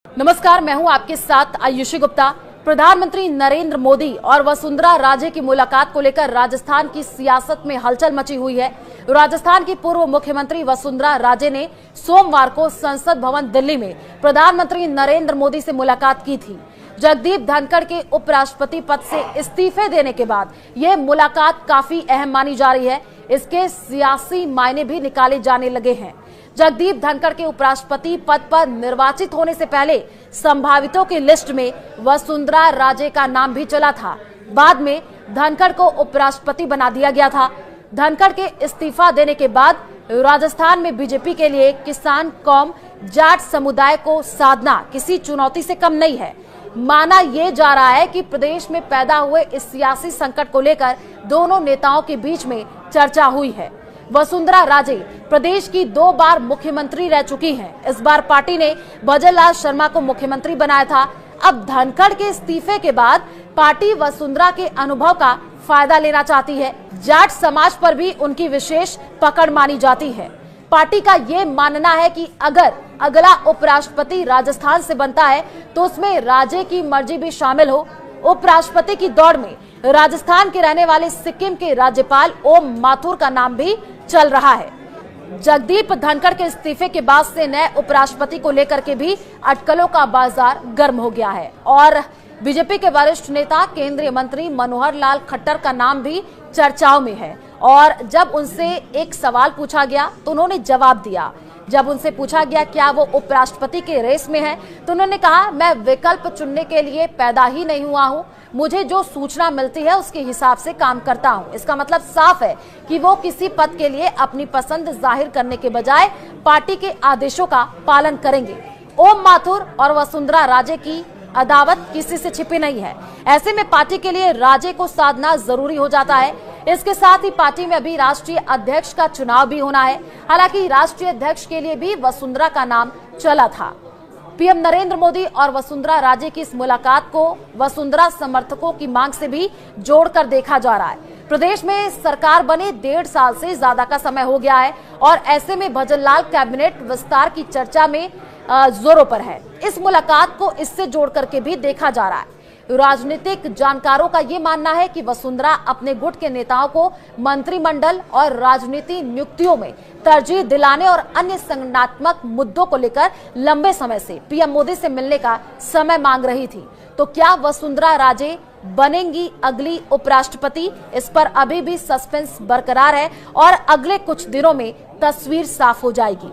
नमस्कार, मैं हूं आपके साथ आयुषी गुप्ता। प्रधानमंत्री नरेंद्र मोदी और वसुंधरा राजे की मुलाकात को लेकर राजस्थान की सियासत में हलचल मची हुई है। राजस्थान की पूर्व मुख्यमंत्री वसुंधरा राजे ने सोमवार को संसद भवन दिल्ली में प्रधानमंत्री नरेंद्र मोदी से मुलाकात की थी। जगदीप धनखड़ के उपराष्ट्रपति पद से इस्तीफे देने के बाद यह मुलाकात काफी अहम मानी जा रही है। इसके सियासी मायने भी निकाले जाने लगे हैं। जगदीप धनखड़ के उपराष्ट्रपति पद पर निर्वाचित होने से पहले संभावितों की लिस्ट में वसुंधरा राजे का नाम भी चला था। बाद में धनखड़ को उपराष्ट्रपति बना दिया गया था। धनखड़ के इस्तीफा देने के बाद राजस्थान में बीजेपी के लिए किसान कौम जाट समुदाय को साधना किसी चुनौती से कम नहीं है। माना यह जा रहा है कि प्रदेश में पैदा हुए इस सियासी संकट को लेकर दोनों नेताओं के बीच में चर्चा हुई है। वसुंधरा राजे प्रदेश की 2 बार मुख्यमंत्री रह चुकी हैं। इस बार पार्टी ने भजनलाल शर्मा को मुख्यमंत्री बनाया था। अब धनखड़ के इस्तीफे के बाद पार्टी वसुंधरा के अनुभव का फायदा लेना चाहती है। जाट समाज पर भी उनकी विशेष पकड़ मानी जाती है। पार्टी का ये मानना है कि अगर अगला उपराष्ट्रपति राजस्थान से बनता है तो उसमें राजे की मर्जी भी शामिल हो। उपराष्ट्रपति की दौड़ में राजस्थान के रहने वाले सिक्किम के राज्यपाल ओम माथुर का नाम भी चल रहा है। जगदीप धनखड़ के इस्तीफे के बाद से नए उपराष्ट्रपति को लेकर के भी अटकलों का बाजार गर्म हो गया है और बीजेपी के वरिष्ठ नेता केंद्रीय मंत्री मनोहर लाल खट्टर का नाम भी चर्चाओं में है। और जब उनसे एक सवाल पूछा गया तो उन्होंने जवाब दिया। जब उनसे पूछा गया क्या वो उपराष्ट्रपति के रेस में है तो उन्होंने कहा, मैं विकल्प चुनने के लिए पैदा ही नहीं हुआ हूं। मुझे जो सूचना मिलती है उसके हिसाब से काम करता हूं। इसका मतलब साफ है कि वो किसी पद के लिए अपनी पसंद जाहिर करने के बजाय पार्टी के आदेशों का पालन करेंगे। ओम माथुर और वसुंधरा राजे की अदावत किसी से छिपी नहीं है। ऐसे में पार्टी के लिए राजे को साधना जरूरी हो जाता है। इसके साथ ही पार्टी में अभी राष्ट्रीय अध्यक्ष का चुनाव भी होना है। हालांकि राष्ट्रीय अध्यक्ष के लिए भी वसुंधरा का नाम चला था। पीएम नरेंद्र मोदी और वसुंधरा राजे की इस मुलाकात को वसुंधरा समर्थकों की मांग से भी जोड़कर देखा जा रहा है। प्रदेश में सरकार बने 1.5 साल से ज्यादा का समय हो गया है और ऐसे में भजनलाल कैबिनेट विस्तार की चर्चा में जोरों पर है। इस मुलाकात को इससे जोड़ करके भी देखा जा रहा है। राजनीतिक जानकारों का ये मानना है कि वसुंधरा अपने गुट के नेताओं को मंत्रिमंडल और राजनीति नियुक्तियों में तरजीह दिलाने और अन्य संगठनात्मक मुद्दों को लेकर लंबे समय से पीएम मोदी से मिलने का समय मांग रही थी। तो क्या वसुंधरा राजे बनेंगी अगली उपराष्ट्रपति? इस पर अभी भी सस्पेंस बरकरार है और अगले कुछ दिनों में तस्वीर साफ हो जाएगी।